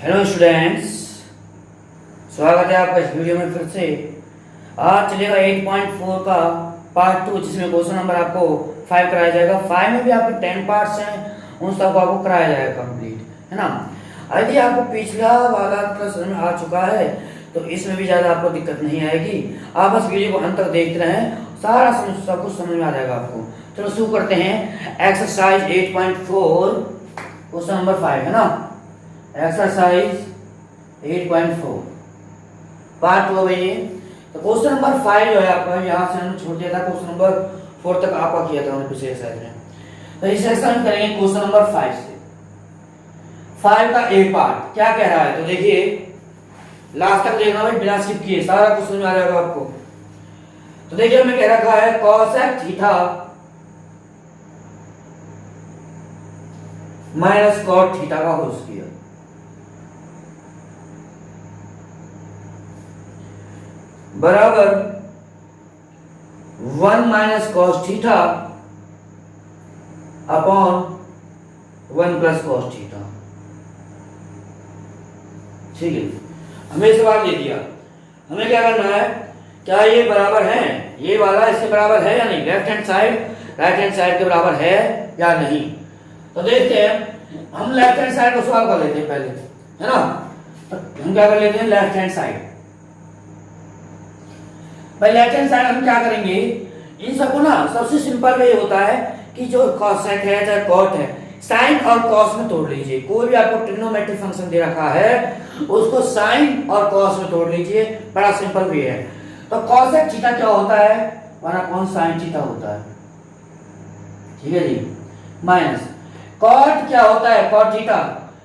Hello students, स्वागत है आपका इस वीडियो में फिर से। आज चलेगा 8.4 का पार्ट 2, जिसमें क्वेश्चन नंबर आपको 5 कराया जाएगा। 5 में भी आपके 10 पार्ट्स हैं, उन सबको आपको कराया जाएगा कंप्लीट, है ना। यदि आपको पिछला वाला समझ में आ चुका है तो इसमें भी ज़्यादा आपको दिक्कत नहीं आएगी। आप बस वीडियो को अंत तक देखते रहें, सारा सब कुछ समझ में आ जाएगा आपको। चलो शुरू करते हैं। एक्सरसाइज 8.4 क्वेश्चन नंबर 5, है ना। एक्सरसाइज 8.4 पार्ट 2 है ये। तो क्वेश्चन नंबर 5 जो है आपका, यहाँ से हमने छोड़ दिया था, क्वेश्चन नंबर 4 तक आपका किया था हमने पिछले एक्सरसाइज में। तो इस एक्सरसाइज में करेंगे क्वेश्चन नंबर 5 से। 5 का ए पार्ट क्या कह रहा है, तो देखिए लास्ट तक देखना भाई, बिना स्किप किए, सारा कुछ समझ में आ जाएगा आपको। तो देखिए हमें कह रखा है cosec theta minus cot theta का होल स्क्वायर बराबर 1 minus cos theta upon 1 plus cos theta. ठीक है, हमें सवाल दे दिया, हमें क्या करना है, क्या ये बराबर है, ये वाला इसके बराबर है या नहीं, left hand side right hand side के बराबर है या नहीं। तो देखते हैं, हम लेफ्ट हैंड साइड को सॉल्व कर लेते हैं पहले, है ना। तो हम क्या कर लेते हैं, लेफ्ट हैंड साइड। भाई लेफ्ट हैंड साइड हम क्या करेंगे, इन सबको ना सबसे सिंपल वे होता है कि जो cosec है चाहे cot है, साइन और cos में तोड़ लीजिए। कोई भी आपको ट्रिग्नोमेट्रिक फंक्शन दे रखा है उसको साइन और cos में तोड़ लीजिए, बड़ा सिंपल वे है। तो cosec थीटा क्या होता है, 1/sin थीटा होता है, ठीक है जी। माइनस cot क्या होता है, cot थीटा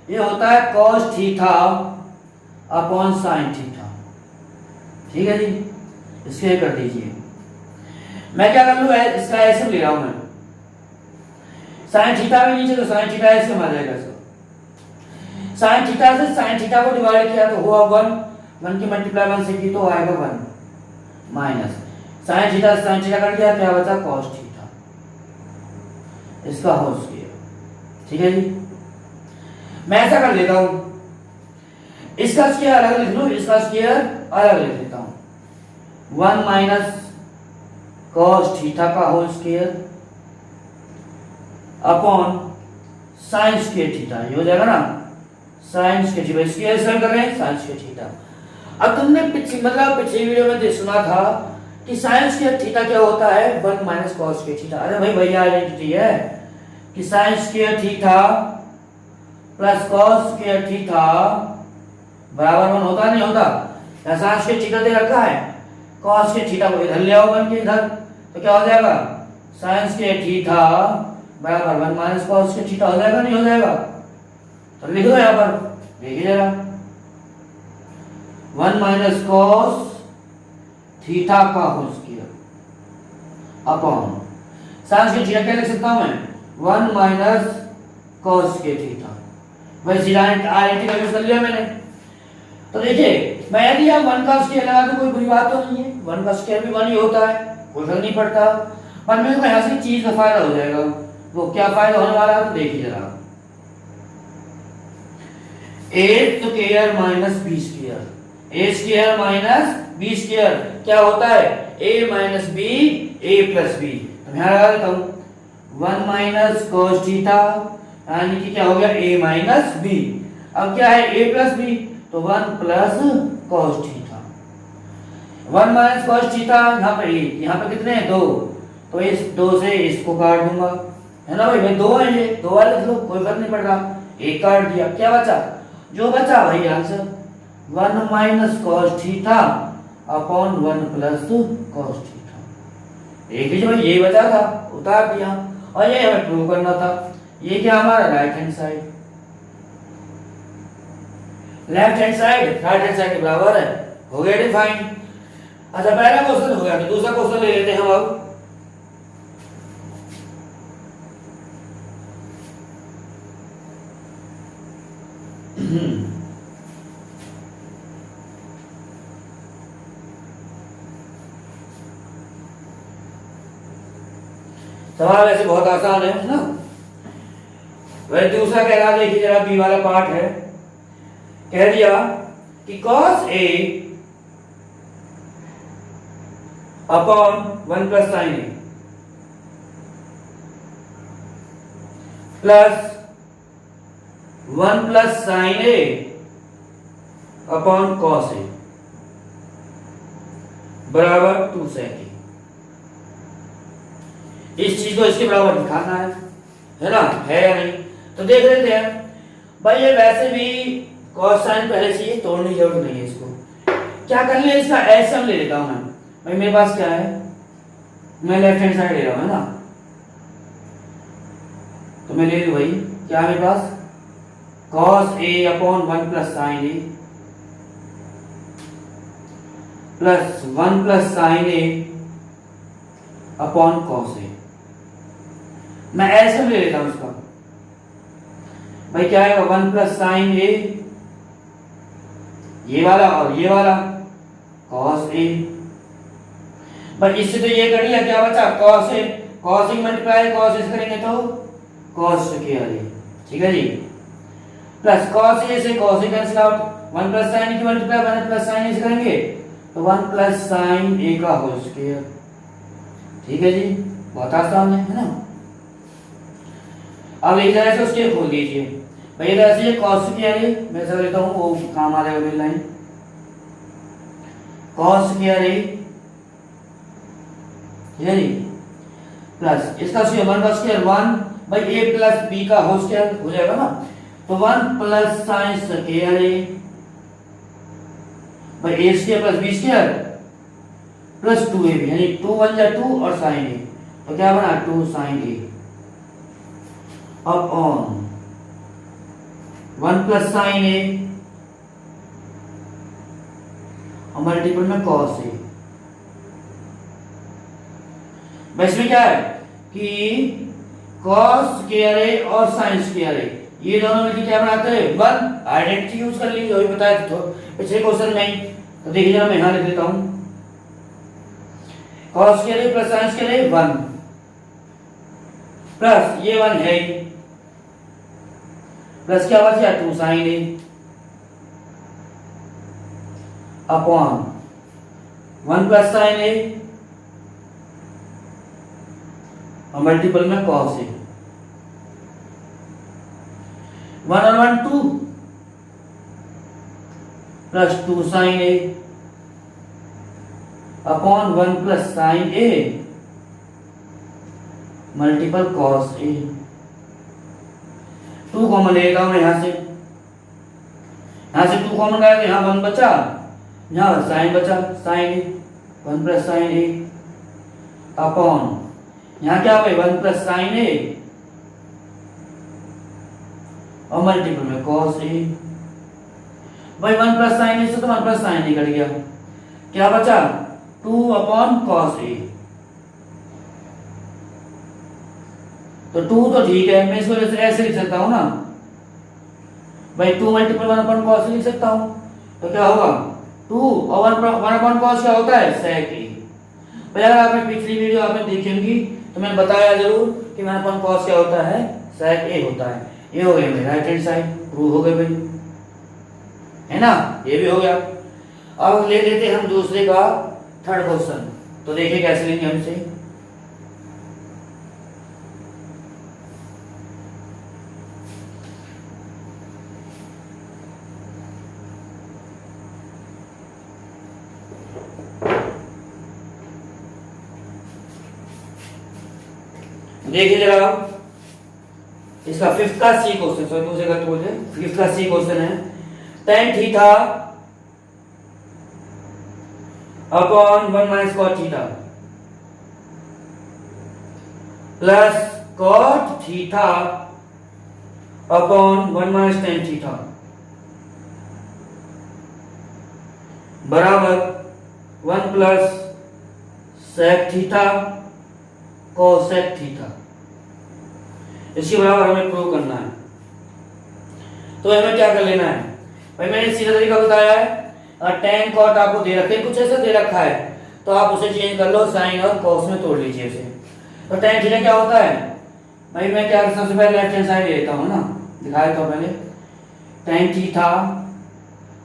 ये होता है cos theta upon sin theta, ठीक है जी। इसके कर दीजिए, मैं क्या कर लूं, इसका ऐसे ले रहा हूं मैं, sin थीटा भी नीचे तो sin थीटा ऐसे आ जाएगा। sin थीटा से sin थीटा को डिवाइड किया तो हुआ 1 की मल्टीप्लाई 1 से की तो आएगा 1 माइनस sin थीटा से sin थीटा कट गया, क्या बचा cos थीटा, इसका होल स्क्वायर, ठीक है जी। मैं ऐसा कर लेता हूं, इसका स्क्वायर अलग लिख लूं, इसका स्क्वायर अलग लिख लेता हूं, 1 माइनस cos थीटा का whole square upon sin square theta, ये हो जाएगा ना sin square theta, square solve कर रहे हैं sin स्क्वायर थीटा। अब तुमने पिछली वीडियो में सुना था कि sin स्क्वायर थीटा क्या होता है, 1 माइनस cos स्क्वायर थीटा। अरे भाई भैया आइडेंटिटी है कि sin square theta plus cos square theta बराबर 1 होता नहीं होता, या sin स्क्वायर थीटा दे रखा है, cos स्क्वायर थीटा को इधर ले आओ बन के इधर, तो क्या हो जाएगा sin स्क्वायर थीटा बराबर 1 माइनस cos स्क्वायर थीटा हो जाएगा, नहीं हो जाएगा। तो लिख दो यहाँ पर, देखिए जरा 1 माइनस cos थीटा का whole square upon sin square theta क्या लिख सकता हूं मैं, 1 माइनस cos स्क्वायर थीटा। वही सीधा आइडेंटिटी का यूज कर लिया मैंने। तो देखिए मैं यदि आप 1 का स्क्वायर लगा तो कोई बुरी बात तो नहीं है, 1 का स्क्वायर भी 1 ही होता है, कोई फर्क नहीं पड़ता। पर मेरे को यहाँ से चीज का फायदा हो जाएगा, वो क्या फायदा होने वाला है तो देखिए जरा, ए square minus B square, A square minus B square क्या होता है, A minus B A plus B. तो यहाँ लगा देता हूँ 1 माइनस cos थीटा यानी कि क्या हो गया a माइनस बी। अब क्या है a प्लस बी, तो 1 plus cos theta, 1 minus cos theta, यहाँ पे यहाँ पे कितने हैं 2, तो इस 2 से इसको काट दूंगा, है ना भाई, 2 है ये, 2 वाले लिख लो, कोई फर्क नहीं पड़ रहा, एक काट दिया, क्या बचा, जो बचा वही answer, 1 minus cos theta upon 1 plus cos theta. एक ही जो ये बचा था उतार दिया, और ये हमें प्रूव करना था। ये क्या हमारा right hand side, left hand side right hand side के बराबर है, हो गया डिफाइन। अच्छा पहला क्वेश्चन हो गया, तो दूसरा क्वेश्चन ले लेते हैं हम अब। सवाल ऐसे बहुत आसान है ना। वह दूसरा कह रहा, देखिए जरा बी वाला पार्ट है कह दिया कि cos A upon 1 plus sine A plus 1 plus sine A upon cos A बराबर 2 sec ए। इस चीज को इसके बराबर दिखाना है ना, है या नहीं? तो देख लेते हैं भाई। ये वैसे भी cos साइन पहले से ही तोड़ने की जरूरत नहीं है। इसको क्या कर लिया, इसका एसएम ले लेता हूं मैं। भाई मेरे पास क्या है, मैं लेफ्ट हैंड साइड ले रहा हूं, है ना। तो मैं ले लूं भाई, क्या है मेरे पास, cos A upon 1 plus sine A plus 1 plus sine A upon cos ए। मैं ऐसे ले लेता हूं इसका। भाई क्या है, 1 प्लस साइन ए, ये वाला और ये वाला cos ए। भाई इससे तो ये कर लिया, क्या बचा, cos A. cos A multiply cos ए करेंगे तो cos स्क्वायर ए, ठीक है जी। प्लस cos ए से cos ए कैंसिल आउट, 1 प्लस साइन की मल्टीप्लाई 1 प्लस साइन ए से करेंगे तो 1 प्लस साइन ए का होल स्क्वायर, ठीक है जी। बहुत आसान है ना। अब एक तरह से उसके खोल दीजिए भाई। इधर से cos स्क्वायर ए मैं सब लेता हूं, वो काम आ जाएगा मेरी लाइन। cos स्क्वायर ए, ठीक है जी, प्लस इसका स्क्वायर 1 का स्क्वायर 1 भाई a प्लस b का होल स्क्वायर हो जाएगा ना। तो 1 प्लस साइन स्क्वायर ए भाई a square plus b square plus 2ab, यानी 2 1 जा 2 और साइन ए, तो क्या बना 2 sine A upon 1 plus sine ए और मल्टीपल में cos ए। बस में क्या है कि cos स्क्वायर ए और sin स्क्वायर ए ये दोनों मिलकर क्या बनाते हैं 1। आइडेंटिटी यूज कर लीजिए, वही बताया तो पिछले क्वेश्चन में ही। तो देखिए जरा मैं यहां लिख देता हूं, cos square A plus sin square A 1 plus ये 1 है प्लस क्या बचा 2 sin ए अपॉन 1 प्लस sin ए और मल्टीपल में cos ए। 1 और 1 2 प्लस 2 sin ए अपॉन 1 प्लस sin ए मल्टीपल cos ए। 2 कॉमन ले लेता हूं मैं यहां से 2 कॉमन गया तो यहां 1 बचा, यहां sin बचा, sin ए 1 प्लस sin ए अपॉन यहां क्या भाई 1 प्लस साइन ए और मल्टीपल में cos ए। भाई 1 प्लस साइन ए से तो 1 प्लस साइन ए कट गया, क्या बचा 2 अपॉन cos ए। तो 2 तो ठीक है, मैं इसको ऐसे लिख सकता हूं ना भाई, 2 मल्टीपल 1 अपॉन cos लिख सकता हूं। तो क्या होगा 2 और 1 अपॉन cos क्या होता है sec ए। भाई अगर आपने पिछली वीडियो आपने देखी होगी तो मैंने बताया जरूर कि 1 अपॉन cos क्या होता है sec ए होता है। ये हो गया मेरा राइट हैंड साइड, प्रूव हो गए भाई, है ना, ये भी हो गया। अब ले लेते हम दूसरे का थर्ड क्वेश्चन। तो देखिए कैसे लेंगे हमसे। देखिए जरा इसका फिफ्थ का सी क्वेश्चन, सॉरी दूसरे का बोल रहे, फिफ्थ का सी क्वेश्चन है tan theta upon 1 minus cot theta plus cot theta upon 1 minus tan theta बराबर 1 plus sec theta cosec theta. इसके बराबर हमें प्रूव करना है। तो हमें क्या कर लेना है भाई, मैंने सीधा तरीका बताया है। tan cot आपको दे रखे कुछ ऐसा दे रखा है तो आप उसे चेंज कर लो, sin और cos में तोड़ लीजिए इसे। तो tan थीटा क्या होता है भाई, मैं क्या सबसे पहले लेफ्ट हैंड साइड लेता हूं ना, दिखाया तो पहले tan theta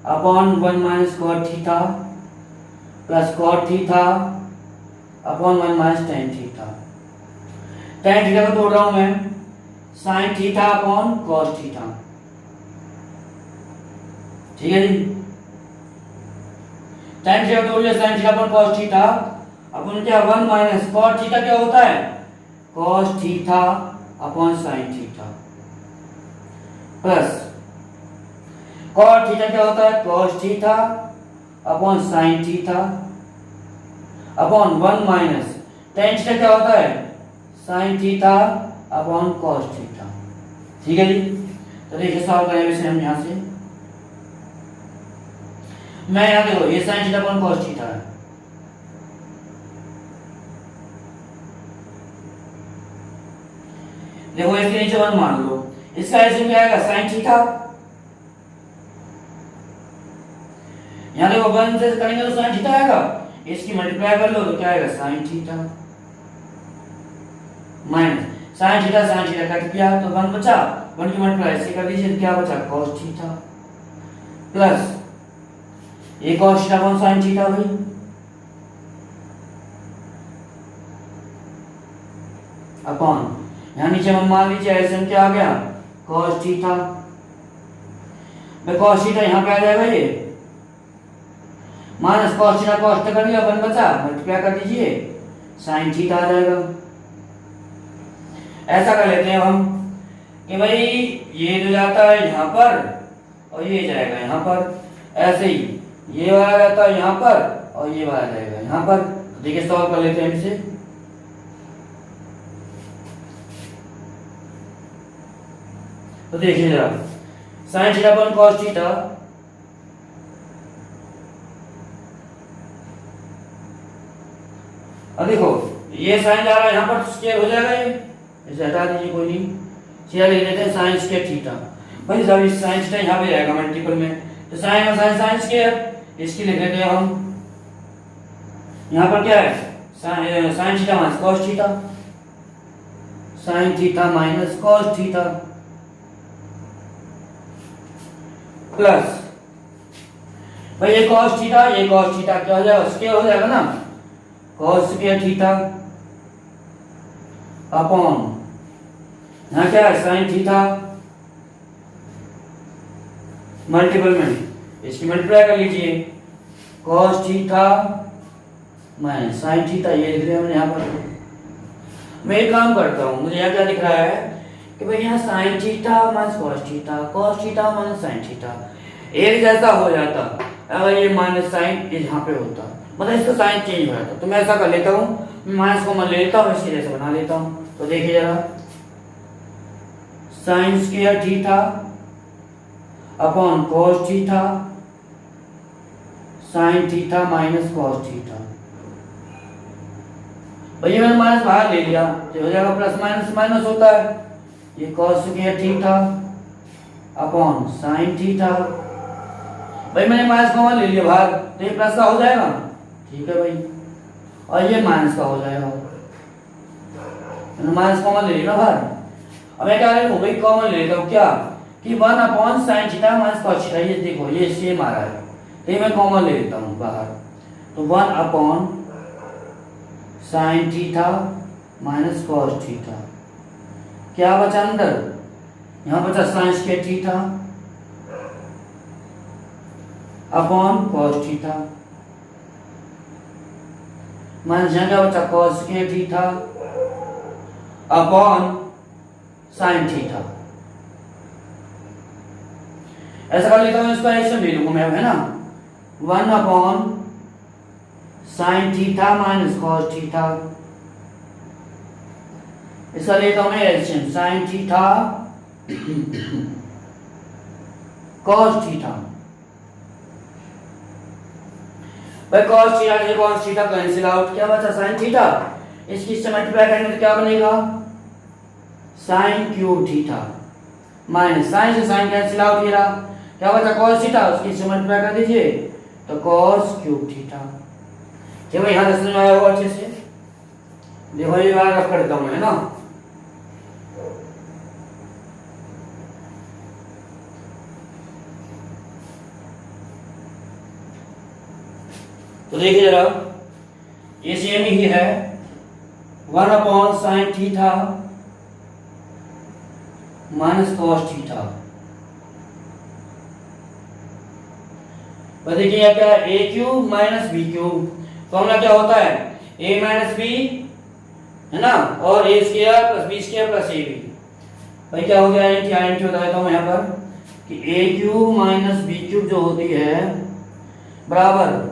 upon 1 minus cot theta plus cot theta upon 1 minus tan theta. Tan theta को तोड़ रहा हूं मैं, sine theta upon cos theta. ठीक है जी, टेन थीटा तोड़ लिया, sine theta upon cos theta अपन क्या 1 माइनस कॉट थीटा क्या होता है cos theta upon sine theta plus cot theta क्या होता है cos theta upon sine theta upon 1 minus tan theta क्या होता है sign theta upon cos theta. ठीक है जी, तो देखिए सॉल्व करें इसे हम यहां से। मैं यहां देखो ये sine theta upon cos theta है, देखो इसके नीचे 1 मान लो, इसका एलसीएम क्या आएगा साइन थीटा। यहां देखो 1 से करेंगे तो साइन थीटा आएगा, इसकी मल्टीप्लाई कर लो तो क्या आएगा sign theta minus sine theta cut गया तो 1 बचा, 1 की मल्टीप्लाई से कर दीजिए क्या बचा cos थीटा प्लस ये cos theta upon sin theta भाई अपॉन यहां नीचे हम मान लीजिए एलसीएम क्या आ गया cos थीटा। भाई cos थीटा यहां पे आ जाएगा ये minus cos theta cos theta कर दिया 1 बचा, मल्टीप्लाई कर दीजिए sin थीटा आ जाएगा। ऐसा कर लेते हैं हम कि भाई ये जो जाता है यहाँ पर और ये जाएगा यहाँ पर, ऐसे ही ये वाला जाता है यहाँ पर और ये वाला जाएगा यहाँ पर। देखिए सॉल्व कर लेते हैं इसे। तो देखिए जरा sign theta upon cos theta अब देखो ये साइन जा रहा है यहाँ पर स्क्वायर हो जाएगा, ये इसे हटा दीजिए कोई नहीं, सीधा लिख देते हैं साइन स्क्वायर थीटा। भाई जब इस साइन थीटा यहाँ पे जाएगा मल्टीपल में तो साइन और साइन साइन स्क्वायर, इसकी लिख देते हैं हम यहाँ पर क्या है sign theta minus cos theta, sign theta minus cos theta plus भाई ये कॉस थीटा क्या हो जाएगा स्क्वायर हो जाएगा ना कॉस स्क्वायर थीटा अपॉन यहाँ क्या है साइन थीटा मल्टीपल में इसकी मल्टीप्लाई कर लीजिए cos theta minus sine theta, ये लिख रहे हैं हमने यहाँ पर। मैं एक काम करता हूँ, मुझे यहाँ क्या दिख रहा है कि भाई यहाँ sign theta minus cos theta minus sine theta एक जैसा हो जाता अगर ये माइनस साइन ये यहाँ पे होता, मतलब इसका साइन चेंज हो जाता। तो मैं ऐसा कर लेता हूँ, माइनस को मैं ले लेता हूँ, इसकी जैसे बना लेता हूँ। तो देखिए जरा sign square theta upon cos theta sine theta minus cos theta. भैया मैंने माइनस बाहर ले लिया तो हो जाएगा प्लस माइनस माइनस होता है, ये cos square theta upon sine theta. भाई मैंने माइनस कॉमन ले लिया बाहर तो ये प्लस का हो जाएगा, ठीक है भाई, और ये माइनस का हो जाएगा, मैंने माइनस कॉमन ले लिया बाहर। अब मैं क्या करूँ भाई कॉमन ले लेता हूँ क्या कि 1 upon sine theta minus cos theta, ये देखो ये सेम आ रहा है तो ये मैं कॉमन ले लेता हूँ बाहर। तो 1 upon sine theta minus cos theta क्या बचा अंदर, यहाँ बचा sign square theta upon cos theta minus यहाँ क्या बचा cos square theta upon sine theta. ऐसा कर लेता हूँ, इसका ऐसे ले लूंगा मैं, है ना 1 upon sine theta minus cos theta, इसका लेता हूँ मैं LCM sine theta cos theta. भाई कॉस थीटा से कॉस थीटा कैंसिल आउट, क्या बचा साइन थीटा, इसकी इससे मल्टीप्लाई करेंगे तो क्या बनेगा sine cube theta minus sine से साइन कैंसिल आउट, ये रहा क्या बचा cos थीटा, उसकी इससे मल्टीप्लाई कर दीजिए तो cos क्यूब थीटा। क्या भाई यहाँ समझ में आया होगा अच्छे से, देखो ये बार रख करता हूँ है ना। तो देखिए जरा, ये सेम ही है, 1/sin theta minus cos theta. बस देखिए यहाँ क्या है, A cube minus B cube, formula क्या होता है, ए माइनस बी है ना, और A square plus B square plus A B. भाई क्या हो गया, आइडेंटिटी बता देता हूँ यहाँ पर कि A cube minus B cube जो होती है बराबर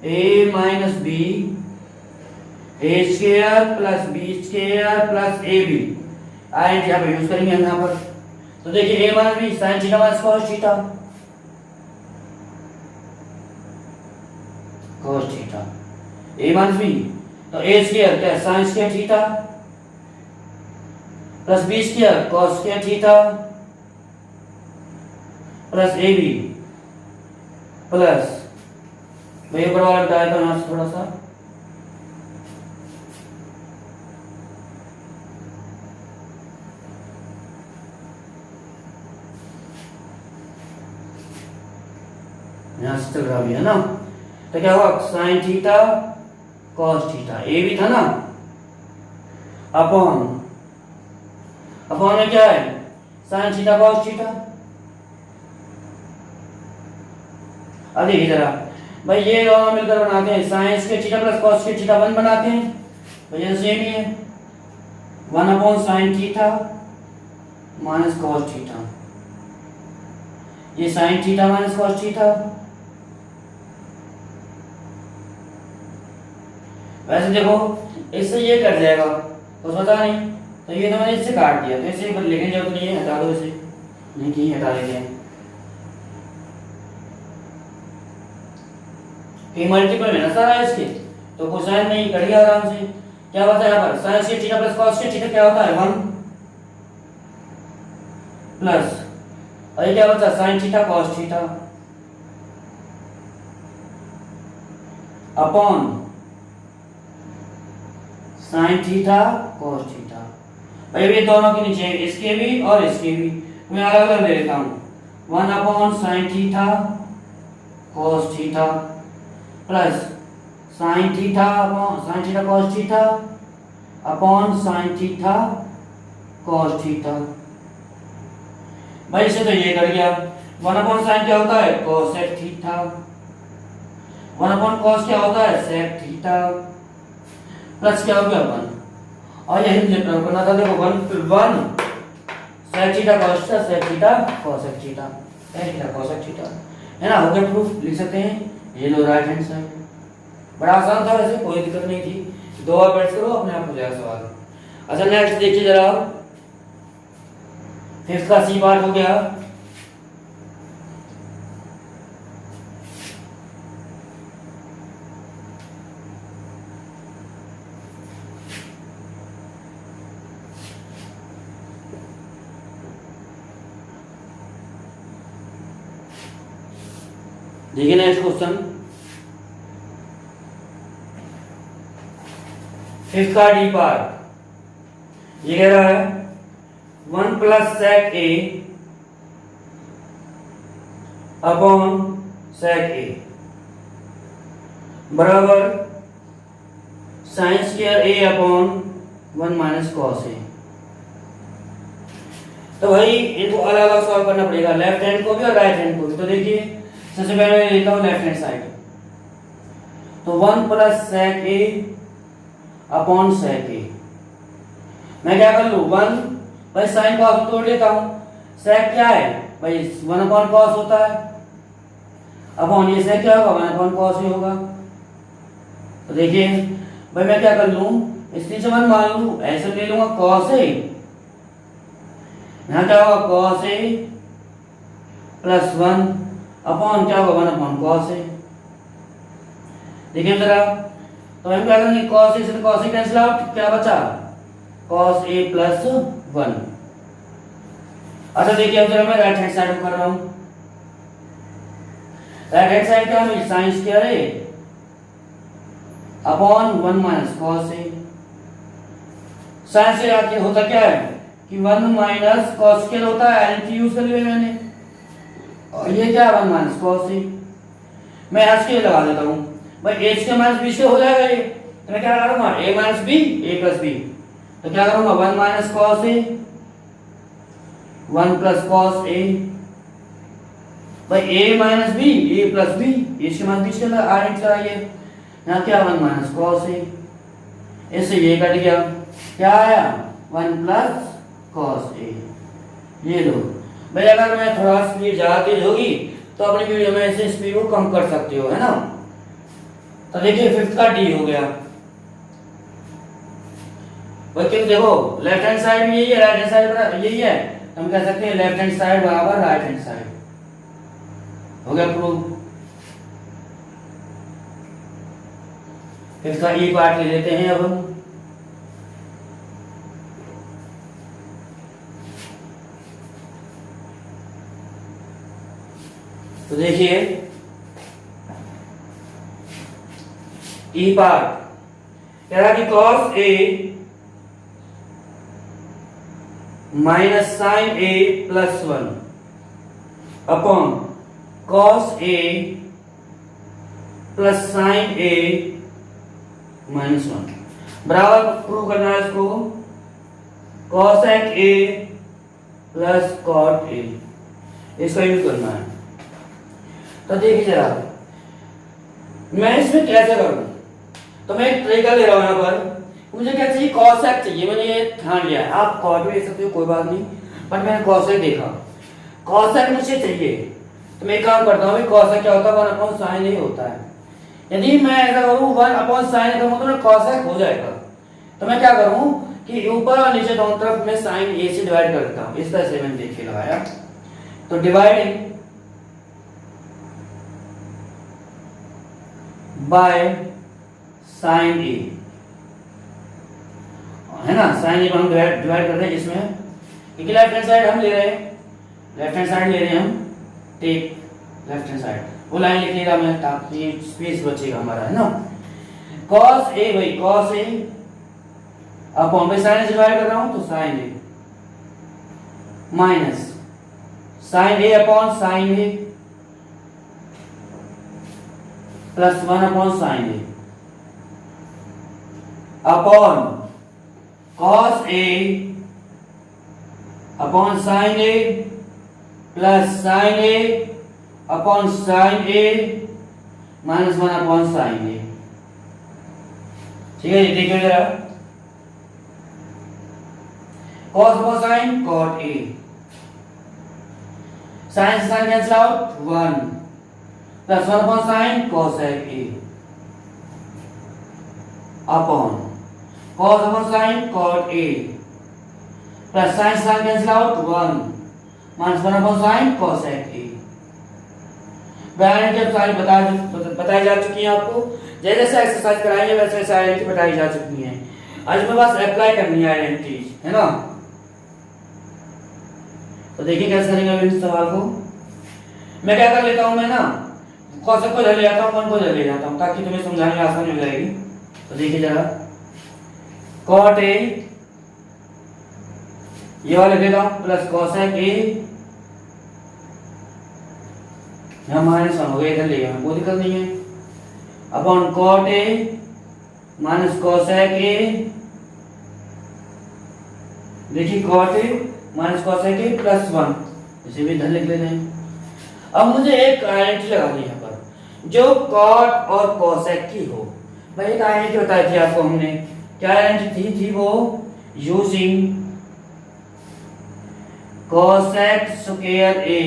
A minus B A square plus B square plus A B. Identity यहाँ पर यूज करेंगे हम यहाँ पर। तो देखिए A minus B sine theta minus cos theta, cos theta, a minus B, तो a स्क्वायर क्या है, sine square theta plus b square cos square theta plus ab plus, मैं ऊपर वाला बताया था यहाँ से थोड़ा सा, यहाँ से चल रहा भी है ना। तो क्या हुआ, साइन थीटा कॉस थीटा, ए भी था ना, अपॉन अपॉन में क्या है, साइन थीटा कॉस थीटा। अब देखिए जरा भाई, ये दोनों मिलकर बनाते हैं साइन के थीटा प्लस कॉस के थीटा 1 बनाते हैं, तो ये सेम ही है, 1/sin theta minus cos theta, ये sine theta minus cos theta. वैसे देखो इससे ये कट जाएगा तो पता नहीं, तो ये तो मैंने इससे काट दिया, तो इसे लिखने की जरूरत नहीं है, हटा दो इसे, नहीं कि हटा देते हैं। ये मल्टीपल है ना सारा इसके, तो कोसाइन नहीं, कट गया आराम से। क्या बचा यहाँ पर, sign square theta plus cos square theta क्या होता है 1 प्लस, और ये क्या बचा, sine theta cos theta upon sine theta cos theta. भाई ये दोनों के नीचे इसके भी और इसके भी मैं अलग अलग ले लेता हूँ, 1/sin theta cos theta plus sine theta cos theta upon sine theta cos theta. भाई इससे तो ये कर गया, 1/sin क्या होता है, cosec थीटा, 1/cos क्या होता है, sec थीटा, प्लस क्या हो गया 1, और यही मुझे प्रूव करना था, देखो 1 sec theta cos theta sec theta cosec theta, sec theta cosec theta है ना, हो गया प्रूफ, लिख सकते हैं। ये लो राइट हैंड साइड, बड़ा आसान था वैसे, कोई दिक्कत नहीं थी, 2 बार बैठ करो अपने आप हो जाएगा सवाल। अच्छा नेक्स्ट देखिए जरा, फिफ्थ का सी पार्ट हो गया। देखिए नेक्स्ट क्वेश्चन, फिफ्थ का डी पार्ट, ये कह रहा है 1 plus sec a upon sec a बराबर sign square a upon 1 minus cos a। तो भाई इनको अलग अलग सॉल्व करना पड़ेगा, लेफ्ट हैंड को भी और राइट हैंड को भी। तो देखिए सबसे पहले मैं लेता हूँ लेफ्ट हैंड साइड, तो 1 plus sec a upon sec a, मैं क्या कर लूँ 1 भाई साइन कॉस तोड़ लेता हूँ, sec क्या है भाई 1/cos होता है, अपॉन ये sec क्या होगा 1/cos ही होगा। तो देखिए भाई मैं क्या कर लूँ, इस नीचे 1 मान लूँ, ऐसे ले लूंगा cos a, यहाँ क्या होगा cos a प्लस 1 अपॉन क्या होगा 1/cos a। देखिए जरा, तो हम क्या करेंगे cos a से cos a कैंसिल आउट, क्या बचा cos a प्लस 1। अच्छा देखिए अब जरा मैं राइट हैंड साइड कर रहा हूँ, राइट हैंड साइड क्या है sine square a upon 1 minus cos a। साइन से आके होता क्या है कि 1 माइनस cos स्क्वायर होता है, आइडेंटिटी यूज कर लिया मैंने, और ये क्या 1 माइनस cos a, मैं यहाँ स्क्वायर लगा देता हूँ, भाई a square minus b square हो जाएगा ये, तो मैं क्या करूंगा a minus b a plus b, तो क्या करूंगा 1 minus cos a 1 plus cos a, भाई a minus b a plus b, a square minus b square identity लगाइए, यहाँ क्या 1 माइनस cos a, इससे ये कट गया, क्या आया 1 प्लस cos a, ये लो। भाई अगर मैं थोड़ा स्पीड ज्यादा तेज होगी तो अपनी वीडियो में ऐसे स्पीड को कम कर सकते हो, है ना। तो देखिए फिफ्थ का डी हो गया। बच्चों देखो लेफ्ट हैंड साइड भी यही है, राइट हैंड साइड यही है, हम कह सकते हैं लेफ्ट हैंड साइड बराबर राइट हैंड साइड, हो गया प्रूव। फिफ्थ का ई पार्ट ले लेते हैं अब हम। तो देखिए ई पार्ट कह रहा कि cos a minus sine a plus 1 upon cos a plus sine a minus 1 बराबर प्रूव करना है इसको cosec a plus cot a, इसका यूज करना है। तो देखिए जरा मैं इसमें कैसे करूं, तो मैं एक तरीका ले रहा हूं यहाँ पर, मुझे क्या चाहिए cosec चाहिए, मैंने ये ठान लिया है, आप cot भी ले सकते हो कोई बात नहीं, पर मैंने cosec देखा, cosec मुझे चाहिए, तो मैं एक काम करता हूँ, cosec क्या होता है 1 अपॉन साइन ए होता है, यदि मैं ऐसा करूँ 1 अपॉन साइन करूँ तो मेरा cosec हो जाएगा, तो मैं क्या करूँ कि ऊपर और नीचे दोनों तरफ मैं साइन ए से डिवाइड कर देता हूँ, इस तरह से मैंने देख के लगाया, तो डिवाइडिंग बाय साइन ए, है ना, साइन ए हम डिवाइड कर रहे हैं इसमें, क्योंकि लेफ्ट हैंड साइड हम ले रहे हैं, लेफ्ट हैंड साइड ले रहे हैं हम, टेक लेफ्ट हैंड साइड, वो लाइन लिख लेगा मैं ताकि स्पेस बचेगा हमारा, है ना। cos a भाई cos a अपॉन में साइन से डिवाइड कर रहा हूं तो sine a minus sine a upon sine a plus 1 upon sine a upon cos a upon sine a plus sine a upon sine a minus 1 upon sine a, ठीक है। देखिए जरा cos upon sine cot a, साइन से sine cancel out 1 plus 1 upon sine cosec a upon cos upon sine cot a plus sine से sine cancel out 1 minus 1 upon sine cosec a। Value सारी बताई जा चुकी है आपको, जैसे जैसे एक्सरसाइज कराएंगे वैसे वैसे आइडेंटिटी बताई जा चुकी है, आज मेरे पास अप्लाई करनी है आइडेंटिटी, है ना। तो देखिए कैसे करेंगे इस सवाल को, मैं क्या कर लेता हूं, मैं ना cosec को इधर ले जाता हूं 1 को इधर ले जाता हूं ताकि तुम्हें समझाने में आसानी हो जाएगी। तो देखिए जरा cot a ये वाले ले लेता हूं प्लस cosec a, यहाँ माइनस 1 हो गया, इधर ले गया कोई दिक्कत नहीं है, upon cot a minus cosec a, देखिए cot a minus cosec a plus 1, इसे भी इधर लिख लेते हैं। अब मुझे एक आइडेंटिटी लगानी है यहाँ पर जो cot और cosec की हो। भाई एक आइडेंटिटी बताई थी आपको हमने, क्या आइडेंटिटी थी वो, using cosec square a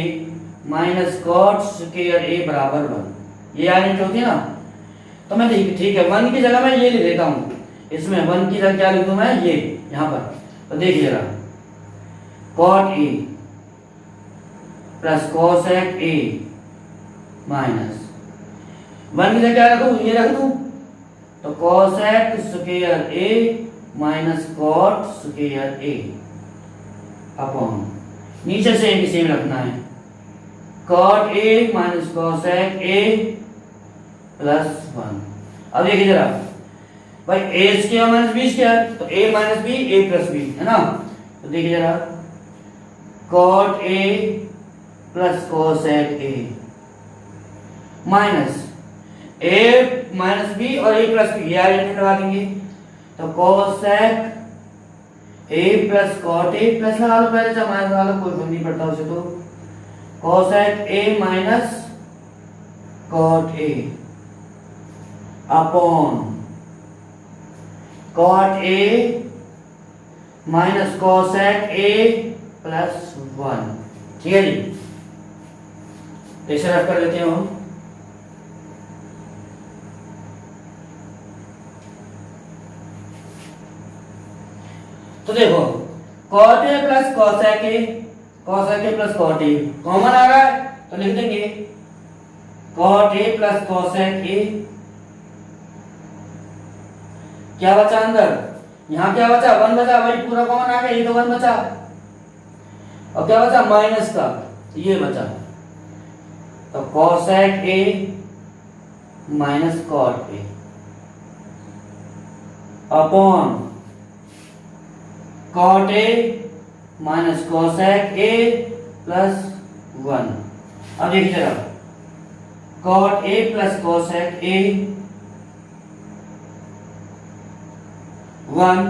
minus cot square a बराबर 1, ये आइडेंटिटी होती है ना। तो मैं ठीक है 1 की जगह मैं ये लिख देता हूँ, इसमें 1 की जगह क्या लिख दूं मैं, ये यहाँ पर। तो देखिए जरा cot a plus cosec a minus 1 की जगह क्या रखूं, ये रख दूं, तो cosec square a minus cot square a upon नीचे सेम रखना है cot a minus cosec a plus 1। अब देखिए जरा भाई a square minus b square, तो a minus b a plus b, है ना। तो देखिए जरा cot a plus cosec a minus A minus B और ए प्लस बी, ये आइडेंटिटी लगा देंगे। तो cosec A plus cot A, plus लगा लो पहले, जब माइनस लगा लो कोई फर्क नहीं पड़ता उसे। तो cosec A minus cot A upon cot A minus cosec A plus 1। ठीक है जी, इसे रख कर लेते हैं हम। तो देखो cot A plus cosec A, cosec A plus cot A common आ रहा है तो लिख देंगे cot A plus cosec A. क्या बचा अंदर, यहाँ क्या बचा, 1 बचा, वही पूरा कॉमन आ गया, ये तो 1 बचा। और क्या बचा, माइनस का ये बचा। तो cosec A minus cot A upon cot A minus cosec A plus 1। अब देखिए जरा, cot A plus cosec A 1,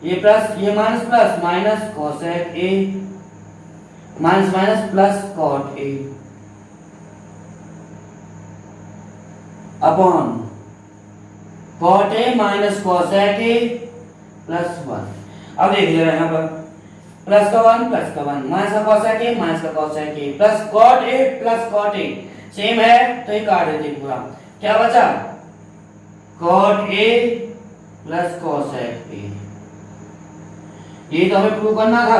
ये प्लस ये minus plus, minus cosec A minus minus plus cot A upon cot A minus cosec A plus 1। अब देख ले यहाँ पर प्लस का 1 प्लस का 1, माइनस का कोसेक ए माइनस का cosec A plus cot A same है तो ये काट देते हैं पूरा। क्या बचा, cot A plus cosec A. ये तो हमें प्रूव करना था,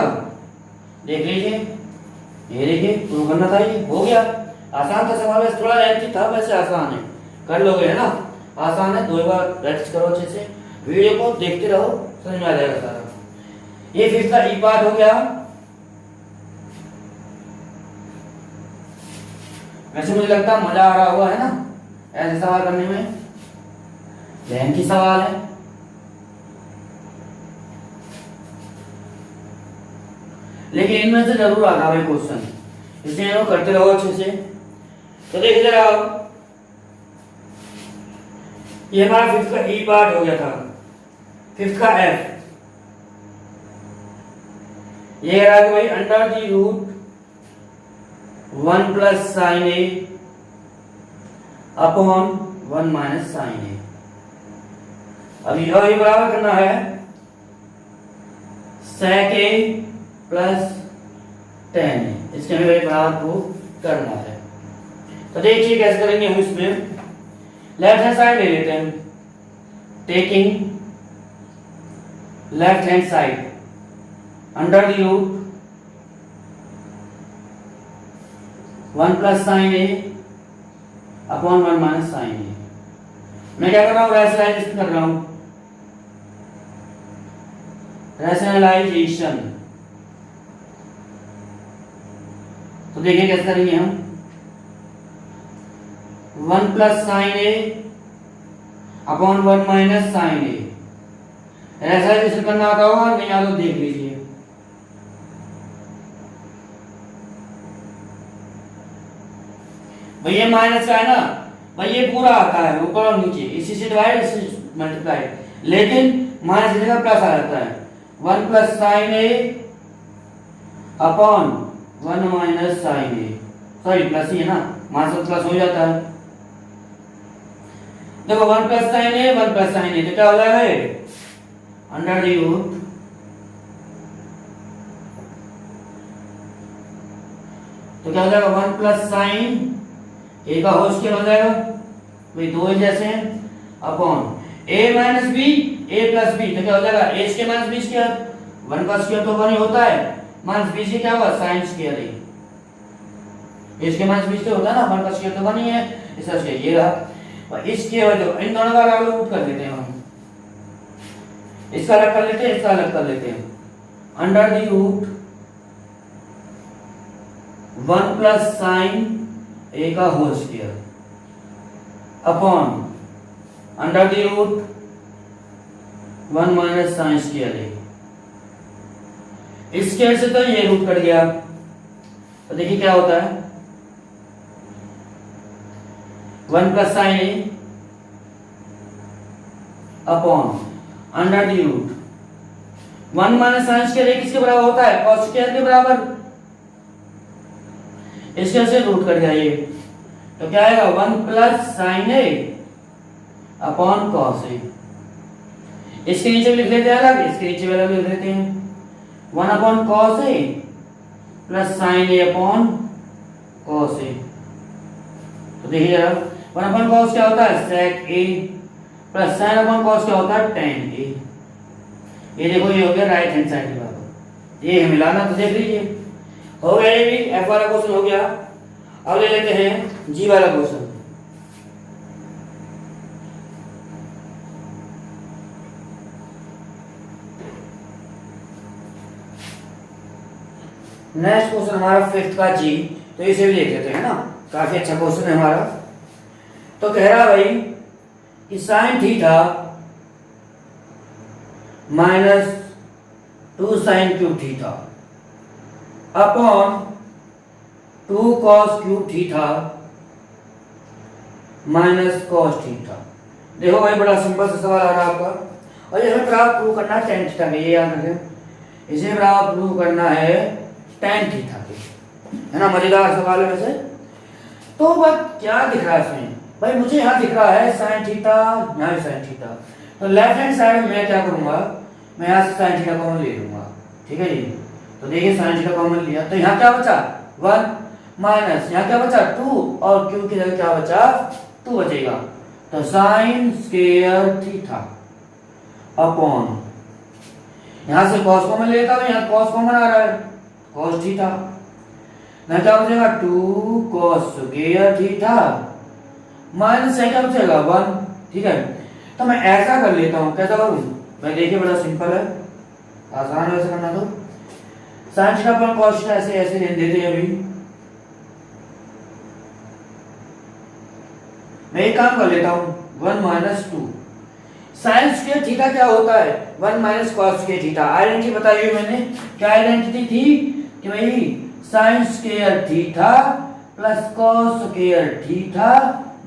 देख लीजिए, ये देखिए प्रूव करना था, ये हो गया। आसान था सवाल, वैसे थोड़ा लेंथी था, वैसे आसान है, कर लोगे है ना, आसान है। 2 बार प्रैक्टिस करो अच्छे से, वीडियो को देखते रहो, समझ में आ जाएगा सारा। ये 5th का ई पार्ट हो गया। वैसे मुझे लगता है मजा आ रहा हुआ है ना ऐसे सवाल करने में, लेंथी सवाल है। लेकिन इनमें से जरूर आता भाई क्वेश्चन, इसलिए इनको करते रहो अच्छे से। तो देखिए जरा, ये हमारा 5th का ई पार्ट हो गया था। 5th का एफ, ये रहा कि भाई under the root 1 plus sine A upon 1 minus sine A. अब ये बराबर करना है सेक ए प्लस टेन, इसके हमें बराबर को करना है। तो देखिए कैसे करेंगे हम इसमें। लेफ्ट हैंड साइड ले लेते हैं, taking left hand side under the root 1 plus sine A upon 1 minus sine A. मैं क्या कर रहा हूँ, रैशनलाइजेशन कर रहा हूँ, रैशनलाइजेशन। तो देखिए कैसे करेंगे हम, 1 plus sine A upon 1 minus sine A. Rationalisation करना आता होगा, नहीं आता तो देख लीजिए। भाई ये माइनस का है ना, भाई ये पूरा आता है ऊपर और नीचे, इसी से डिवाइड इसी से मल्टीप्लाई, लेकिन माइनस की जगह प्लस आ जाता है। 1 plus sine A upon 1 minus sine A, sorry plus ही है ना, माइनस प्लस हो जाता है। देखो 1 प्लस साइन ए 1 प्लस साइन ए, तो क्या हो जाएगा, अंडर द रूट तो क्या हो जाएगा 1 प्लस साइन ए का होल स्क्वायर हो जाएगा, भाई 2 जैसे हैं, अपॉन ए माइनस बी ए प्लस बी, तो क्या हो जाएगा ए स्क्वायर माइनस बी स्क्वायर, 1 का स्क्वायर तो 1 ही होता है, माइनस बी से क्या होगा साइन स्क्वायर ए, ए स्क्वायर माइनस बी स्क्वायर होता है ना, 1 का स्क्वायर तो 1 ही है, इसका स्क्वायर ये रहा। और इसके वजह इन दोनों का अलग रूट कर देते हैं हम, इसका अलग कर लेते हैं, इसका अलग कर लेते हैं। Under the root 1 plus sine A का whole square upon under the root 1 minus sine square A. इस स्क्वायर से तो ये रूट कट गया, तो देखिए क्या होता है 1 plus sine A upon under the root 1 minus sine square A किसके बराबर होता है? कॉस स्क्वायर के बराबर। इसके से रूट कट जाइए तो क्या आएगा 1 plus sine A upon cos ए। इसके नीचे भी लिख लेते हैं अलग, इसके नीचे भी अलग लिख लेते हैं 1 upon cos A plus sine A upon cos ए। तो देखिए जरा 1 अपॉन कॉस क्या होता है? सेक ए प्लस साइन अपॉन कॉस क्या होता है? टेन ए। ये देखो ये हो गया राइट हैंड साइड की बात, ये है मिलाना। तो देख लीजिए हो गया, ये भी एफ वाला क्वेश्चन हो गया। अब ले लेते हैं जी वाला क्वेश्चन। नेक्स्ट क्वेश्चन हमारा 5th का जी, तो इसे भी देख लेते हैं ना, काफी अच्छा क्वेश्चन है हमारा। तो कह रहा भाई कि sign theta minus 2 sign cube theta upon 2 cos cube theta minus cos theta. देखो भाई बड़ा सिंपल सा सवाल आ रहा है आपका, और ये हमें प्राप्त प्रूव करना है टेन थीटा के, ये याद रखें, इसे प्राप्त प्रूव करना है टेन थीटा के, है ना। मजेदार सवाल है वैसे। तो बात क्या दिख रहा है इसमें भाई? मुझे यहाँ दिख रहा है साइन थीटा, यहाँ साइन थीटा। तो लेफ्ट हैंड साइड में मैं क्या करूंगा? मैं यहाँ से साइन थीटा कॉमन ले लूंगा, ठीक है जी। तो देखिए साइन थीटा कॉमन लिया तो यहाँ क्या बचा? 1 माइनस यहाँ क्या बचा? 2, और क्यू की जगह क्या बचा? 2 बचेगा। तो साइन स्क्वायर थीटा अपॉन यहाँ से कॉस कॉमन लेता हूँ, यहाँ कॉस कॉमन आ रहा है, कॉस थीटा। यहाँ क्या बचेगा? 2 कॉस स्क्वायर थीटा माइनस क्या बचेगा? 1, ठीक है। तो मैं ऐसा कर लेता हूँ, कैसा करूँ भाई? देखिए बड़ा सिंपल है, आसान है वैसे करना। तो sign theta upon cos theta ऐसे ऐसे ले देते हैं। अभी मैं एक काम कर लेता हूँ 1 माइनस 2 साइन स्क्वायर थीटा क्या होता है? 1 minus cos square theta. Identity बताई हुई मैंने, क्या आइडेंटिटी थी कि भाई sine square theta plus cos square theta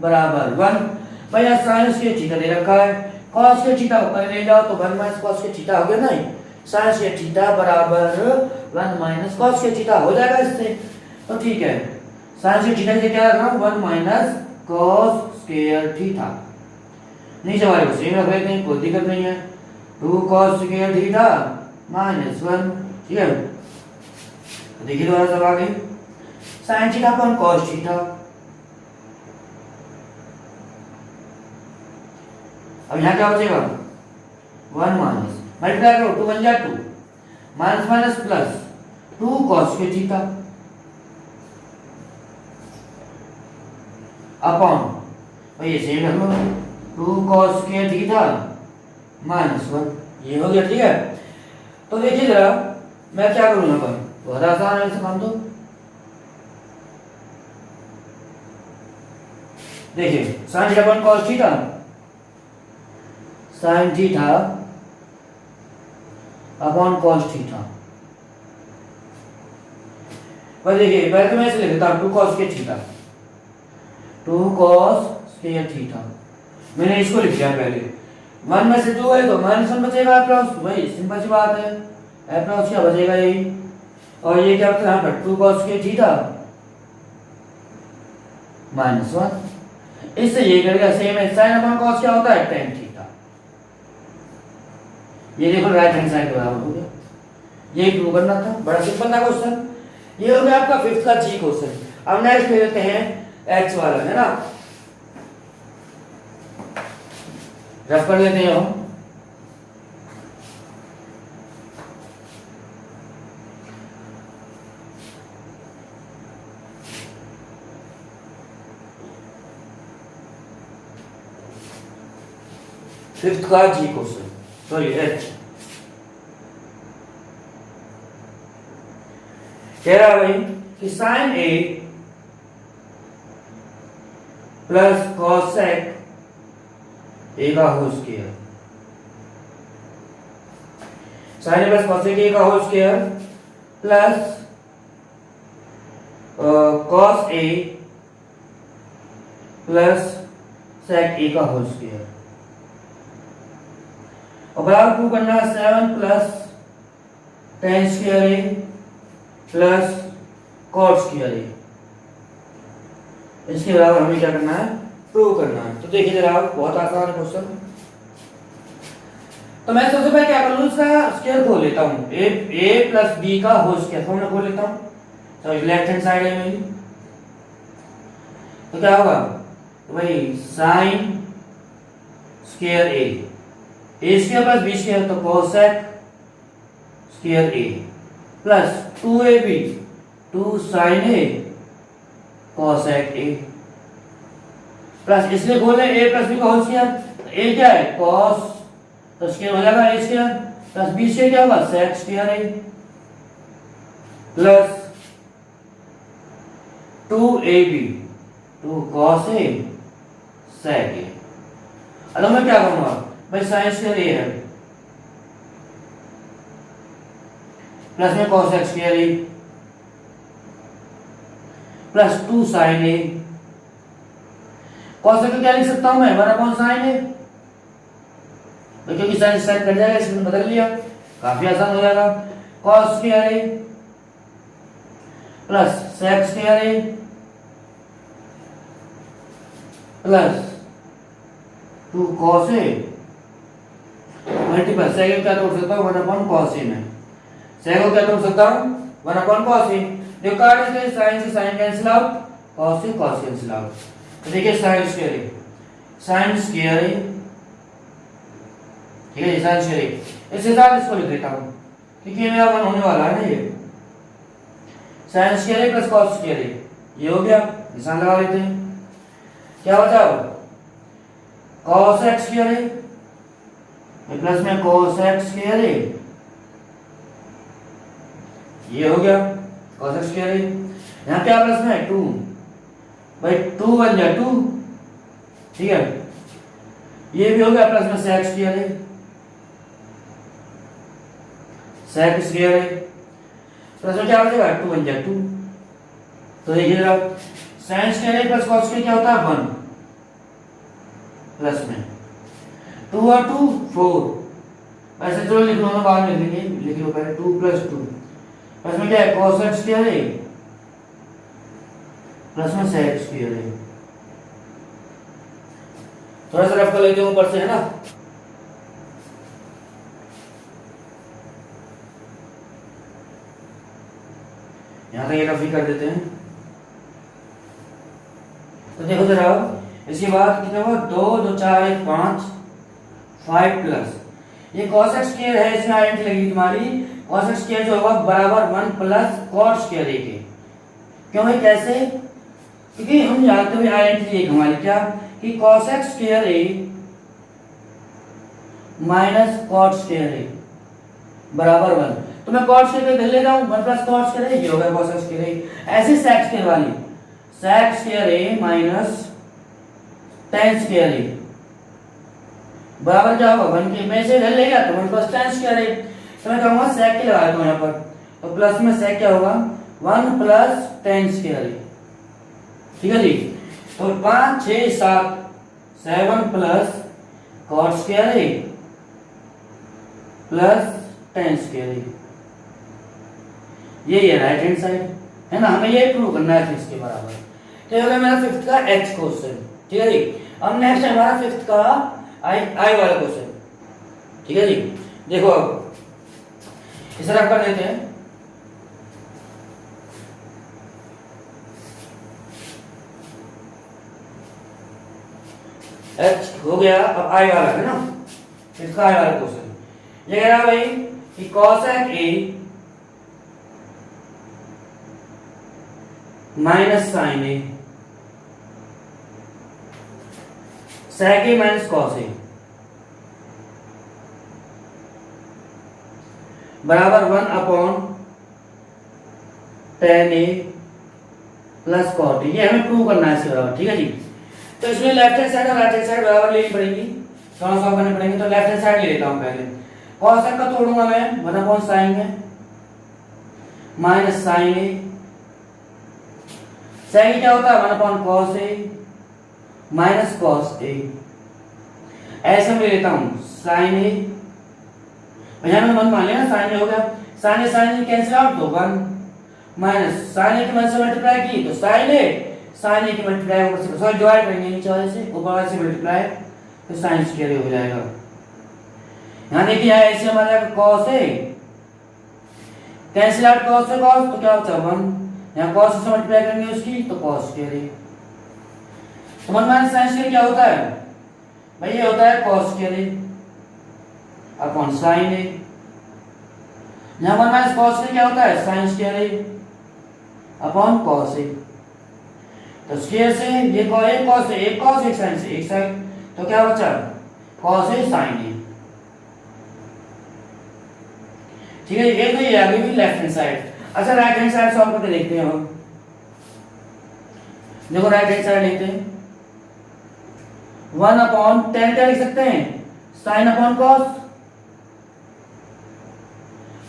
बराबर 1। भाई यहाँ साइन स्क्वायर थीटा दे रखा है, कॉस स्क्वायर थीटा ऊपर ले जाओ तो 1 माइनस कॉस स्क्वायर थीटा हो गया ना। साइन स्क्वायर थीटा बराबर 1 माइनस कॉस स्क्वायर थीटा हो जाएगा इससे। तो ठीक है, साइन स्क्वायर थीटा से क्या रख रहा हूँ? 1 माइनस कॉस स्क्वायर थीटा। नीचे वाले को सेम रख लेते हैं, कोई दिक्कत नहीं है। 2 कॉस स्क्वायर थीटा माइनस 1, ठीक है। तो देखिए दोबारा सब आगे sign theta upon cos theta. अब यहाँ क्या बचेगा? 1 माइनस मल्टीप्लाई करो, 2 1 जा 2 minus minus plus 2 cos square theta upon भाई ये सेम रख लो 2 कॉस स्क्वायर थीटा माइनस 1। ये हो गया, ठीक है। तो देखिए जरा मैं क्या करूँ यहाँ पर, बहुत आसान है इसे काम। तो देखिए sign theta upon cos theta, sign theta upon cos theta. पर देखिए पहले तो मैं ऐसे लिख देता हूँ 2 cos square theta, 2 cos square theta. मैंने इसको लिख दिया पहले, 1 में से 2 है तो माइनस 1 बचेगा अप्रॉक्स, वही सिंपल सी बात है, अप्रॉक्स क्या बचेगा यही। और ये क्या बचेगा यहाँ पर 2 कॉस स्क्वायर थीटा माइनस 1। इससे ये करेगा सेम है, साइन अपॉन कॉस क्या होता है? Tan theta. ये देखो राइट हैंड साइड बराबर हो गया। ये प्रूव करना था, बड़ा सिंपल था क्वेश्चन। ये हो गया आपका 5th का जी क्वेश्चन। अब नेक्स्ट ले लेते हैं एक्स वाला, है ना, रफ कर लेते हैं हम। फिफ्थ का जी क्वेश्चन, सॉरी एच। कह रहा भाई कि sine A plus cosec A का whole square, sine A plus cosec A का whole square plus cos A plus sec A का होल स्क्वायर। और बराबर प्रूव करना है 7 plus tan square A plus cot square A. इसके बराबर हमें क्या करना है, प्रूव करना है। तो देखिए जरा, बहुत आसान है क्वेश्चन। तो मैं सबसे पहले क्या कर लूं, इसका स्क्वायर खोल लेता हूं, a प्लस b का होल स्क्वायर फॉर्मूला खोल लेता हूं। तो लेफ्ट हैंड साइड है मेरी, तो क्या होगा, तो भाई sine square A square plus B square, तो cosec square A plus 2ab 2 sine A cosec A plus इसलिए खोले a प्लस बी का होल स्क्वायर, तो a क्या है cos, तो स्क्वायर हो जाएगा a square plus b square क्या होगा sec square a plus 2ab 2 cos a sec a। अब मैं क्या करूंगा भाई, sin स्क्वायर a है प्लस में cos square a plus 2 sin a। cos को क्या लिख सकता हूं मैं, 1/sin a, तो क्योंकि sin sin कट जाएगा इसमें बदल लिया, काफी आसान हो जाएगा। cos square a plus sec square a plus 2 cos a multiple sec को क्या तोड़ सकता हूं 1/cos a में, sec को क्या तोड़ सकता हूं 1/cos a। जो काट देते हैं sin से sin कैंसिल आउट, cos से cos कैंसिल आउट। तो देखिए sin square a, sin square a, ठीक है, sin स्क्वायर a, इसके साथ इसको लिख देता हूं क्योंकि ये मेरा 1 होने वाला है ना, ये sin square a plus cos square a, ये हो गया, निशान लगा लेते हैं। क्या बचा cos x square a plus में cos x स्क्वायर a, ये हो गया cos x स्क्वायर a। यहाँ क्या प्लस में 2, भाई 2 बन जाए 2, ठीक है, ये भी हो गया प्लस में sec square a, sec square a plus में क्या बचेगा 2 बन जाए 2। तो देखिए जरा, sin square a plus cos square क्या होता है 1 प्लस में 2 और 2 4, ऐसे चलो लिख लो ना, बाद में लिखेंगे, लिख लो पहले 2 प्लस 2 प्लस में क्या है cos x square a plus में sec स्क्वायर a। थोड़ा सा रफ कर लेते हैं ऊपर से, है ना। यहां तक ये रफ ही कर देते हैं। तो देखो जरा, इसके बाद कितना हुआ 2 2 4 1 5 5 प्लस ये cos x स्क्वायर है, इसमें आइडेंटिटी लगी तुम्हारी, cos x स्क्वायर जो होगा बराबर 1 प्लस cot स्क्वायर a के। क्यों है, कैसे, क्योंकि हम जानते हुए आइडेंटिटी एक हमारी क्या कि cos x square a minus cot square a बराबर 1, तो मैं cot स्क्वायर ले रहा हूं 1 प्लस cot स्क्वायर a, ये हो गया cos x स्क्वायर a। ऐसे sec स्क्वायर वाली sec square a minus tan square a बराबर क्या होगा 1 के, मैं इसे ले लेगा तो 1 प्लस tan स्क्वायर a, तो मैं कहूंगा sec के लगा देता हूं यहां पर, तो प्लस में sec क्या होगा 1 प्लस tan स्क्वायर a, ठीक है जी। तो 5 6 7 7 plus cot square a plus tan square a, ये राइट हैंड साइड है ना, हमें ये प्रूव करना है इसके बराबर। तो ये हो गया मेरा फिफ्थ का h क्वेश्चन, ठीक है जी। अब नेक्स्ट है हमारा फिफ्थ का i वाला क्वेश्चन, ठीक है जी। देखो अब इसे रख कर लेते हैं, h हो गया, अब i वाला है ना, इसका i वाला क्वेश्चन ये कह रहा भाई कि cosec a minus sin a sec a minus cos a बराबर 1 upon tan a plus cot a, ये हमें प्रूव करना है इसके बराबर, ठीक है जी। तो इसमें लेफ्ट हैंड साइड और राइट हैंड साइड बराबर लेनी पड़ेगी, दोनों सॉल्व करने पड़ेंगे। तो लेफ्ट हैंड साइड ले लेता हूं पहले, cosec का तोड़ूंगा मैं 1 अपॉन sin में माइनस sin a, sec क्या होता है 1 upon cos a minus cos a, ऐसे में लेता हूं sin a भैया मैंने 1 मान लिया ना, साइन ए हो गया, साइन ए कैंसिल आउट तो 1 माइनस साइन ए की मदद से मल्टीप्लाई की तो साइन ए की मल्टीप्लाई ऊपर से सॉरी डिवाइड करेंगे नीचे वाले से ऊपर वाले से मल्टीप्लाई तो साइन स्क्वायर हो जाएगा। यहाँ देखिए ऐसे हमारा cos ए कैंसिल आउट cos से cos तो क्या होता है 1, यहाँ cos से मल्टीप्लाई करेंगे उसकी तो cos स्क्वायर है। तो 1 माइनस साइन स्क्वायर क्या होता है भाई, ये होता है cos स्क्वायर अपॉन साइन ए। यहाँ 1 माइनस cos स्क्वायर क्या होता है साइन स्क्वायर अपॉन cos ए। तो स्क्वायर से ये cos ए एक cos एक साइन से एक साइन तो क्या बचा cos ए साइन ए। ठीक है, ये तो ये आ गई लेफ्ट हैंड साइड। अच्छा राइट हैंड साइड सॉल्व करके देखते हैं हम। देखो राइट हैंड साइड लेते हैं 1 अपॉन tan क्या लिख सकते हैं sine upon cos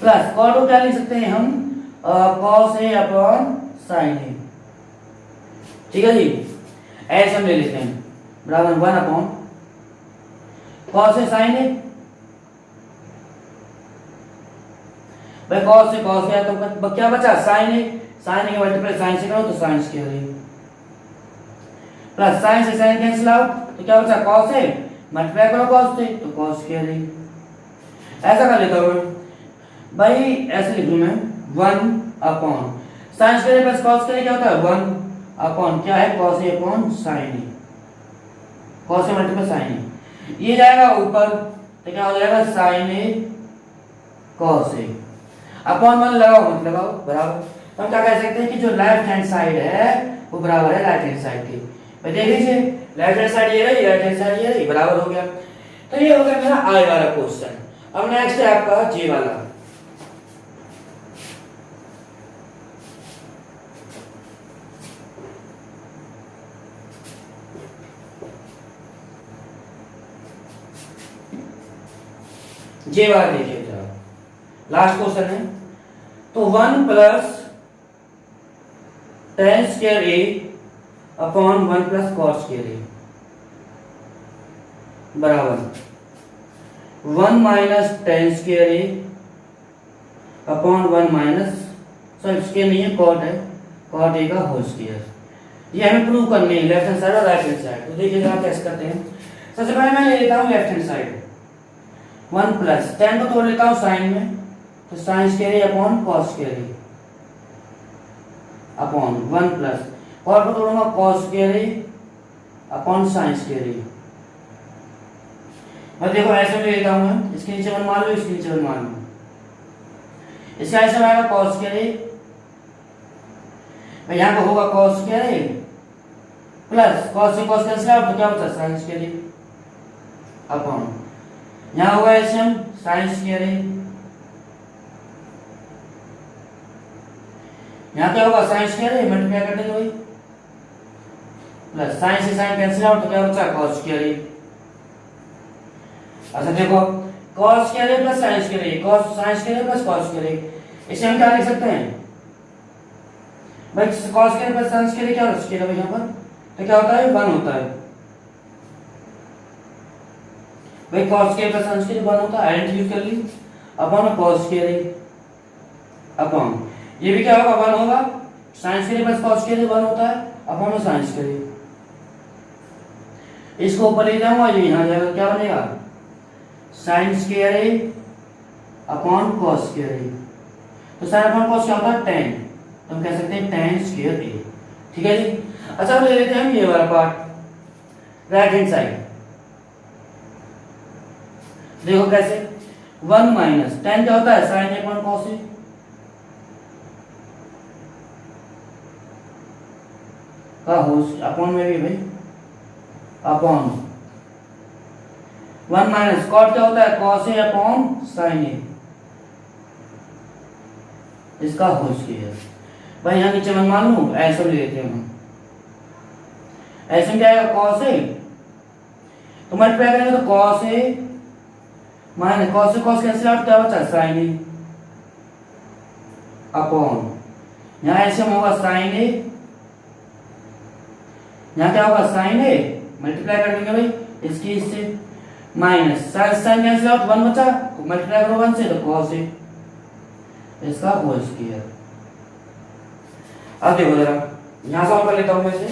plus cos को क्या लिख सकते हैं हम cos a upon sine a। ठीक है जी, ऐसे हम ले लेते हैं बराबर 1 upon cos a sine a। भाई cos से cos गया तो क्या बचा sin a, sin a के मल्टीप्लाई sin से करो तो sin square a plus sin से sin कैंसिल आउट तो क्या बचा cos a मल्टीप्लाई करो cos से तो cos स्क्वायर a। ऐसा कर लेता हूं भाई, ऐसे लिख लूं मैं 1 upon sin square plus cos square क्या होता है 1 अपॉन क्या है cos a upon sin a, cos a multiply sin a। ये जाएगा ऊपर तो क्या हो जाएगा sin a cos a upon 1 लगाओ मत लगाओ बराबर। तो हम क्या कह सकते हैं कि जो लेफ्ट हैंड साइड है वो बराबर है राइट हैंड साइड के। भाई देख लीजिए लेफ्ट हैंड साइड ये रही, राइट हैंड साइड ये रही, बराबर हो गया। तो ये हो गया मेरा आई वाला क्वेश्चन। अब नेक्स्ट है आपका जे वाला। जे वाला देखिए जरा, लास्ट क्वेश्चन है। तो 1 plus tan square a upon 1 plus cos square a बराबर 1 minus tan square a upon 1 minus sorry square नहीं है cot है cot a का होल स्क्वायर। ये हमें प्रूव करनी है लेफ्ट हैंड साइड और राइट हैंड साइड। तो देखिए जरा कैसे करते हैं। सबसे पहले मैं ले लेता हूँ left hand side 1 plus tan को तोड़ लेता हूँ साइन में तो sign square a upon cos square a upon 1 plus cos को तोड़ूंगा cos square a upon sin square a। और देखो ऐसे में लेता हूं मैं, इसके नीचे 1 मान लो, इसके नीचे 1 मान लो, इसका ऐसे आएगा cos स्क्वायर a, भाई यहां पे होगा cos square a plus cos से cos कैंसिल आउट तो क्या बचा sin स्क्वायर a अपॉन यहां होगा ऐसे हम sin स्क्वायर a, यहाँ क्या होगा sin स्क्वायर है मल्टीप्लाई कर देंगे भाई प्लस sin से sin कैंसिल आउट तो क्या बचा cos स्क्वायर है। अच्छा देखो cos स्क्वायर है प्लस sin स्क्वायर है, cos sin स्क्वायर है प्लस cos स्क्वायर है, इसे हम क्या लिख सकते हैं भाई cos square plus sin square क्या स्क्वायर है भाई यहाँ पर तो क्या होता है 1 होता है भाई cos square plus sin square 1 होता है। आइडेंटिटी यूज कर ली अपॉन cos स्क्वायर अपॉन ये भी क्या होगा 1 होगा, sin square plus cos square 1 होता है अपॉन sin स्क्वायर। इसको ऊपर ले जाऊंगा ये यहां जाएगा क्या बनेगा sin square upon cos square. तो sin अपॉन cos क्या होता है tan, तो हम कह सकते हैं tan स्क्वायर a। ठीक है जी। अच्छा अब ले लेते हैं हम ये वाला पार्ट राइट हैंड साइड। देखो कैसे 1 माइनस tan क्या होता है sin a upon cos a का होल अपॉन में भी भाई अपॉन 1 माइनस cot क्या होता है cos a upon sin a इसका होल स्क्वायर। भाई यहाँ नीचे 1 मान लूं, ऐसे ले लेते हैं हम, ऐसे क्या आएगा cos a तो मल्टीप्लाई करेंगे तो cos a माइनस cos से cos कैंसिल आउट क्या बचा sin a अपॉन यहाँ ऐसे में होगा sin a, यहाँ क्या होगा sin a मल्टीप्लाई कर देंगे भाई इसकी इससे माइनस साइन कैंसिल आउट, 1 बचा, मल्टीप्लाई करो 1 से तो cos a इसका होल स्क्वायर। अब देखो जरा यहां सॉल्व कर लेता हूं मैं इसे।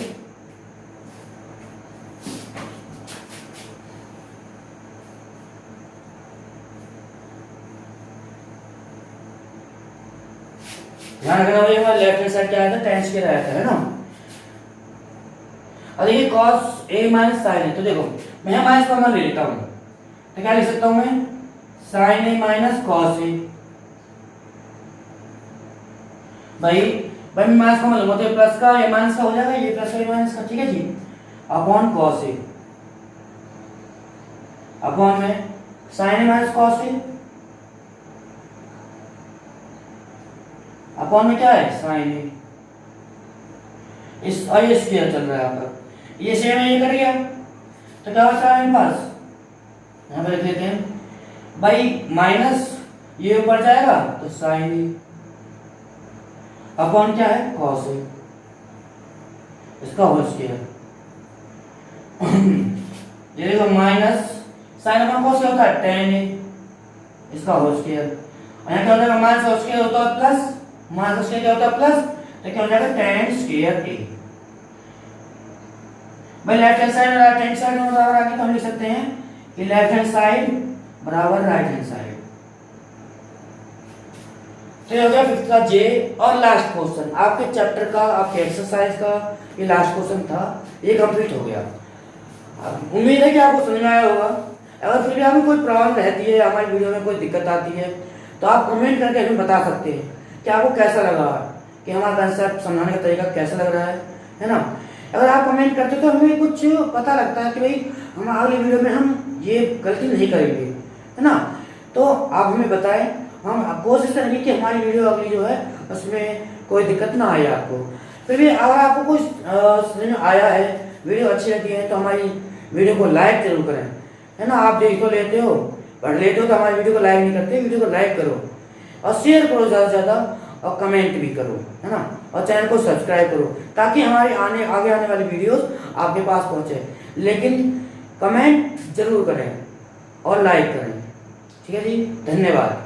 ध्यान रखना भाई, हमारा लेफ्ट हैंड साइड क्या आया था, tan स्क्वायर आया था, है ना। और ये cos a minus sin a, तो देखो मैं यहाँ माइनस कॉमन ले लेता हूँ, तो क्या लिख सकता हूँ मैं, sin a minus cos a। भाई मैं माइनस कॉमन लूंगा तो प्लस का ये माइनस का हो जाएगा, ये प्लस का ये माइनस का, ठीक है जी, अपॉन cos a, अपॉन में sin a minus cos a, upon में क्या है sin a, इस और ये स्क्वायर चल रहा है यहाँ पर, ये सेम है, ये कट गया तो क्या बच रहा है मेरे पास, यहाँ पर लिख लेते हैं भाई, माइनस ये ऊपर जाएगा तो sin a, अपॉन क्या है cos a, इसका होल स्क्वायर। ये देखो माइनस sin अपॉन cos क्या होता है tan a, इसका होल स्क्वायर। और यहाँ क्या होता है, माइनस होल स्क्वायर होता है प्लस, माइनस स्क्वायर क्या होता है प्लस, तो क्या हो जाएगा tan स्क्वायर a। भाई लेफ्ट हैंड साइड और राइट हैंड साइड में बराबर आके तो हम लिख सकते हैं कि लेफ्ट हैंड साइड बराबर राइट हैंड साइड। तो ये हो गया 5th का जे और लास्ट क्वेश्चन आपके चैप्टर का, आपके एक्सरसाइज का ये लास्ट क्वेश्चन था, ये कंप्लीट हो गया। उम्मीद है कि आपको समझ में आया होगा। अगर फिर भी आपको कोई प्रॉब्लम रहती है, हमारी वीडियो में कोई दिक्कत आती है, तो आप कमेंट करके हमें बता सकते हैं कि आपको कैसा लगा, कि हमारा कंसेप्ट समझाने का तरीका कैसा लग रहा है ना। अगर आप कमेंट करते तो हमें कुछ पता लगता है कि भाई हम अगली वीडियो में हम ये गलती नहीं करेंगे, है ना। तो आप हमें बताएं, हम कोशिश करेंगे कि हमारी वीडियो अगली जो है उसमें कोई दिक्कत ना आए आपको। फिर भी अगर आपको कुछ समझ में आया है, वीडियो अच्छी लगती है, तो हमारी वीडियो को लाइक जरूर करें, है ना। आप देख तो लेते हो, पढ़ लेते हो, तो हमारी वीडियो को लाइक नहीं करते, वीडियो को लाइक करो और शेयर करो ज़्यादा से ज़्यादा, और कमेंट भी करो, है ना। और चैनल को सब्सक्राइब करो ताकि हमारी आगे आने वाली वीडियोस आपके पास पहुंचे। लेकिन कमेंट जरूर करें और लाइक करें, ठीक है जी, धन्यवाद।